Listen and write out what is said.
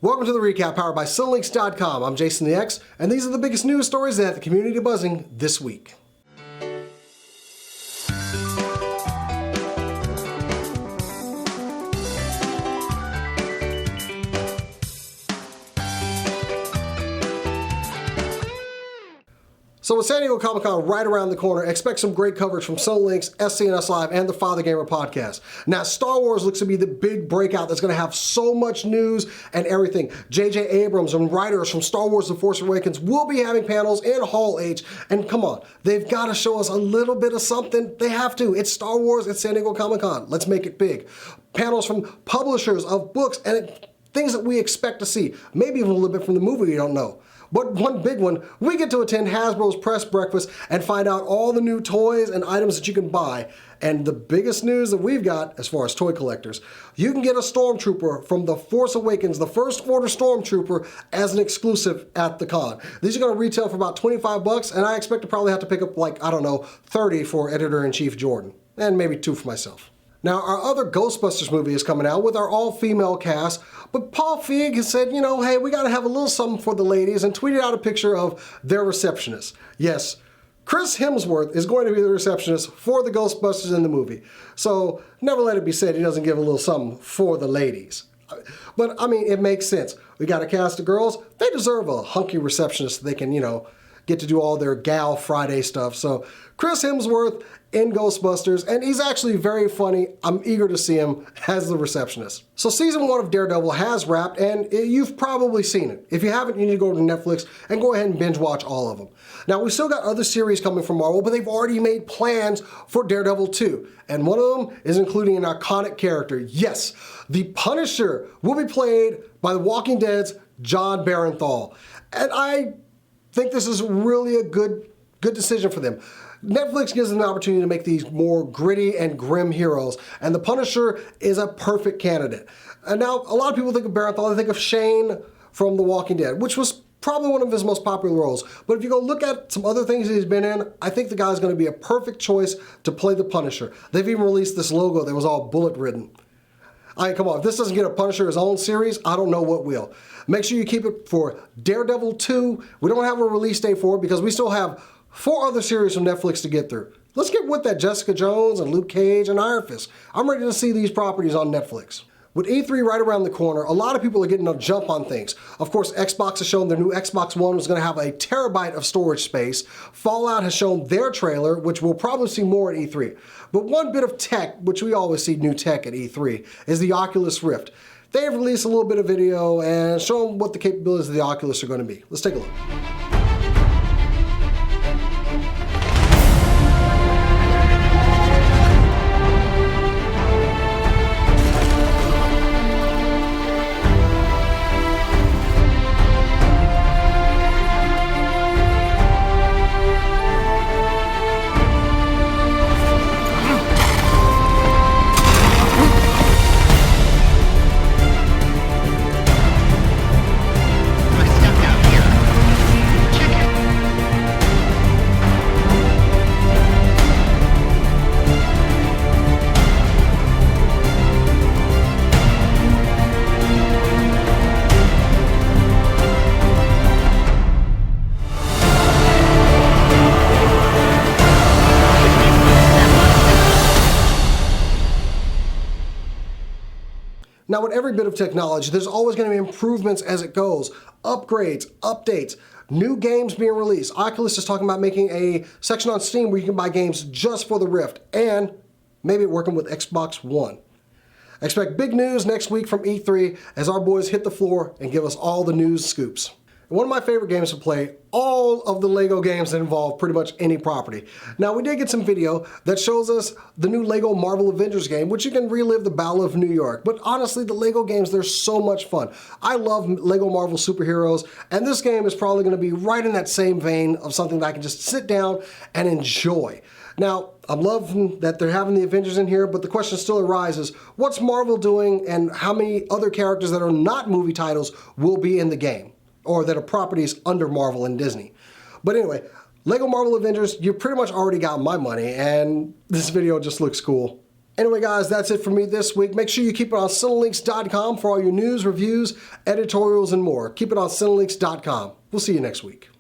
Welcome to the recap powered by Cinelinks.com. I'm Jason the X, and these are the biggest news stories that have the community buzzing this week. So with San Diego Comic-Con right around the corner, expect some great coverage from Cinelinks, SCNS Live, and the Father Gamer podcast. Now, Star Wars looks to be the big breakout that's going to have so much news and everything. J.J. Abrams and writers from Star Wars The Force Awakens will be having panels in Hall H. And come on, they've got to show us a little bit of something. They have to. It's Star Wars at San Diego Comic-Con. Let's make it big. Panels from publishers of books and things that we expect to see. Maybe even a little bit from the movie we don't know. But one big one, we get to attend Hasbro's press breakfast and find out all the new toys and items that you can buy. And the biggest news that we've got as far as toy collectors, you can get a Stormtrooper from The Force Awakens, the First Order Stormtrooper, as an exclusive at the con. These are going to retail for about $25, and I expect to probably have to pick up, like, I don't know, 30 for Editor-in-Chief Jordan, and maybe 2 for myself. Now, our other Ghostbusters movie is coming out with our all-female cast, but Paul Feig has said, hey, we gotta have a little something for the ladies, and tweeted out a picture of their receptionist. Yes, Chris Hemsworth is going to be the receptionist for the Ghostbusters in the movie. So, never let it be said he doesn't give a little something for the ladies. But, I mean, it makes sense. We got a cast of girls, they deserve a hunky receptionist so they can, get to do all their Gal Friday stuff. So Chris Hemsworth in Ghostbusters, and he's actually very funny. I'm eager to see him as the receptionist. So season 1 of Daredevil has wrapped, and you've probably seen it. If you haven't, you need to go to Netflix and go ahead and binge watch all of them. Now, we've still got other series coming from Marvel, but they've already made plans for Daredevil 2. And one of them is including an iconic character. Yes, the Punisher will be played by The Walking Dead's Jon Bernthal. And I think this is really a good decision for them. Netflix gives them the opportunity to make these more gritty and grim heroes, and the Punisher is a perfect candidate. And now, a lot of people think of Bernthal, they think of Shane from The Walking Dead, which was probably one of his most popular roles. But if you go look at some other things he's been in, I think the guy's going to be a perfect choice to play the Punisher. They've even released this logo that was all bullet-ridden. Come on, if this doesn't get a Punisher his own series, I don't know what will. Make sure you keep it for Daredevil 2. We don't have a release date for it because we still have 4 other series from Netflix to get through. Let's get with that Jessica Jones and Luke Cage and Iron Fist. I'm ready to see these properties on Netflix. With E3 right around the corner, a lot of people are getting a jump on things. Of course, Xbox has shown their new Xbox One is going to have a terabyte of storage space. Fallout has shown their trailer, which we'll probably see more at E3. But one bit of tech, which we always see new tech at E3, is the Oculus Rift. They've released a little bit of video and shown what the capabilities of the Oculus are going to be. Let's take a look. Now, with every bit of technology, there's always going to be improvements as it goes. Upgrades, updates, new games being released. Oculus is talking about making a section on Steam where you can buy games just for the Rift, and maybe working with Xbox One. Expect big news next week from E3 as our boys hit the floor and give us all the news scoops. One of my favorite games to play, all of the LEGO games that involve pretty much any property. Now, we did get some video that shows us the new LEGO Marvel Avengers game, which you can relive the Battle of New York. But honestly, the LEGO games, they're so much fun. I love LEGO Marvel superheroes, and this game is probably going to be right in that same vein of something that I can just sit down and enjoy. Now, I'm loving that they're having the Avengers in here, but the question still arises, what's Marvel doing and how many other characters that are not movie titles will be in the game? Or that are properties under Marvel and Disney. But anyway, LEGO Marvel Avengers, you pretty much already got my money, and this video just looks cool. Anyway, guys, that's it for me this week. Make sure you keep it on Cinelinx.com for all your news, reviews, editorials, and more. Keep it on Cinelinx.com. We'll see you next week.